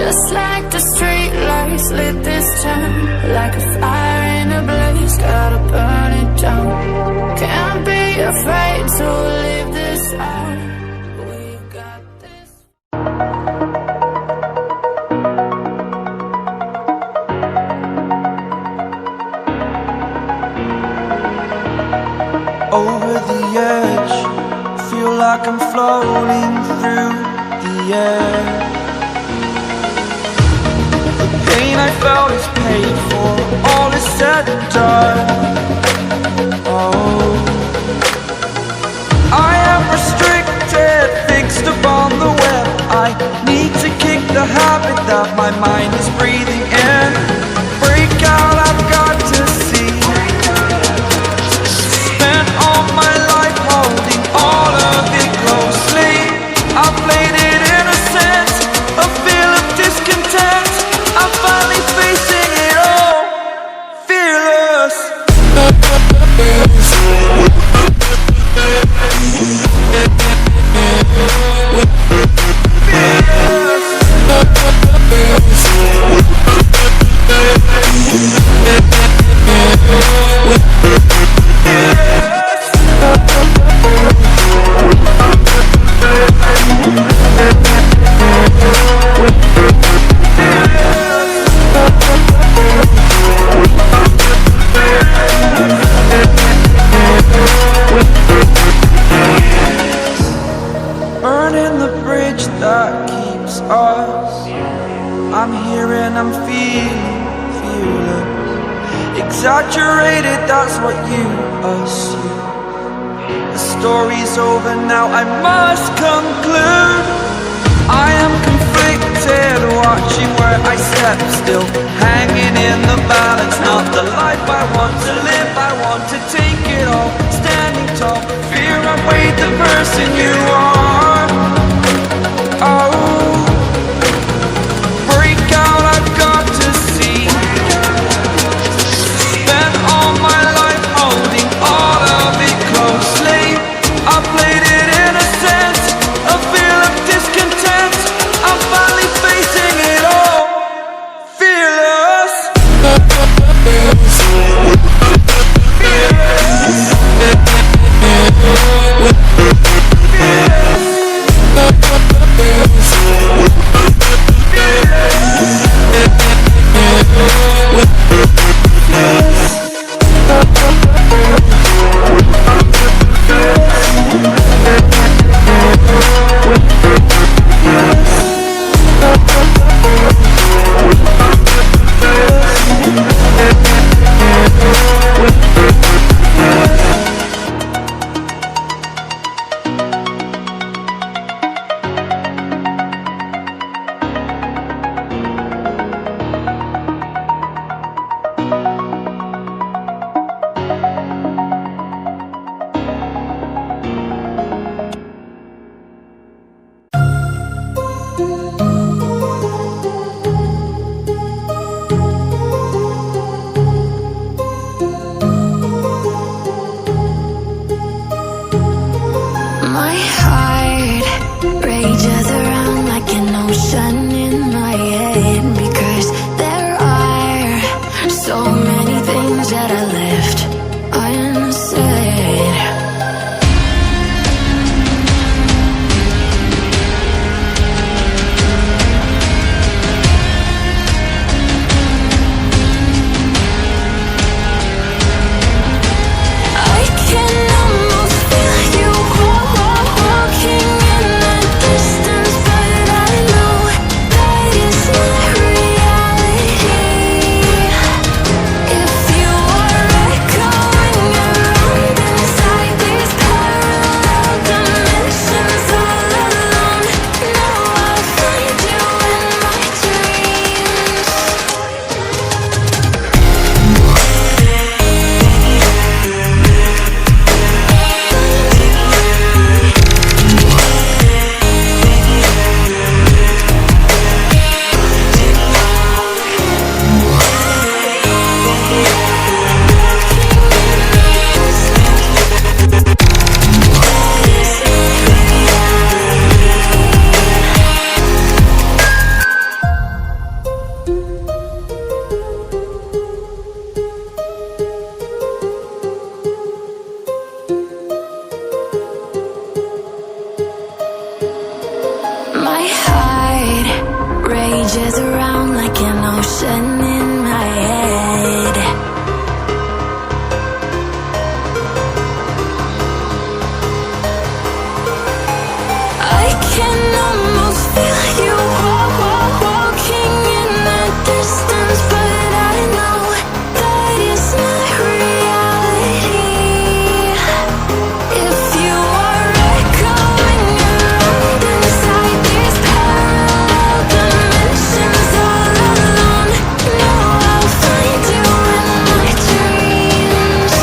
Just like the street lights lit this town, like a fire in a blaze, gotta burn it down. Can't be afraid to leave this out. We've got this. Over the edge, feel like I'm floating through the air. The pain I felt is paid for, all is said and done. Oh, I am restricted, fixed upon the web. I need to kick the habit that my mind is breathing in. Break out, I've got to see. Spent all my life holding all of it closely. I played it innocent, a feel of discontent. I'm finally facing it all, fearless. Burning the bridge that keeps us. I'm here and I'm feeling fearless. Exaggerated, that's what you assume. The story's over now, I must conclude. I am conflicted, watching where I step still, hanging in the balance. Not the life I want to live, I want to take it all. Standing tall, fear I weighed the person you are. Oh, break out, I've got to see. Spent all my life holding all of it closely. I played it innocent, a feel of discontent. I'm finally facing it all, fearless. My heart rages around like an ocean in my head, because there are so many things that I left unsaid. I can almost feel you walking in the distance, but I know that it's not real. rages around like an ocean in my head. I can almost feel you walking in the distance, but I know that it's not reality. If you are echoing around inside these parallel dimensions all alone, know I'll find you in my dreams.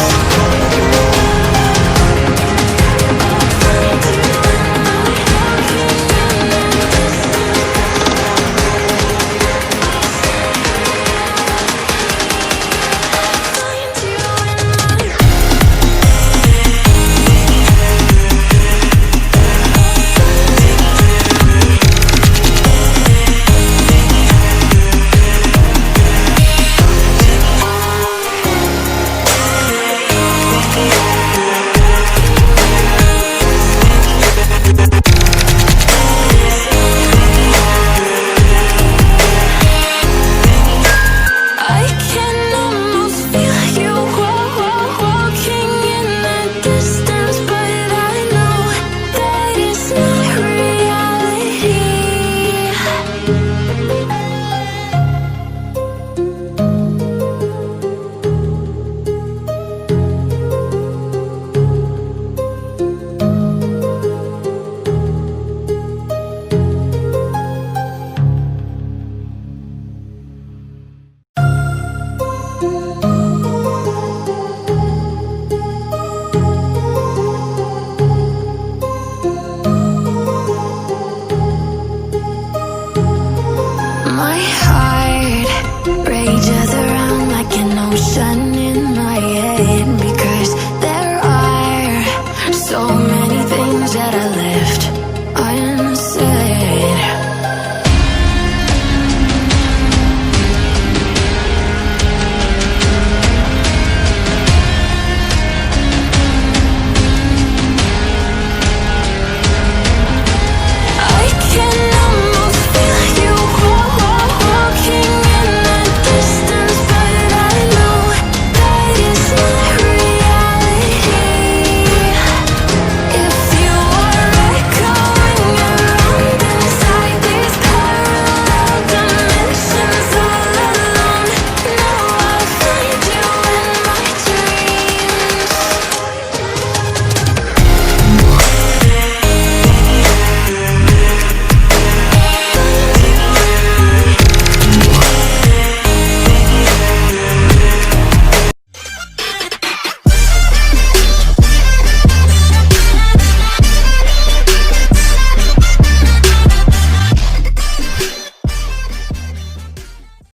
I can almost feel you walking in the distance, but I know that it's not reality. My heart rages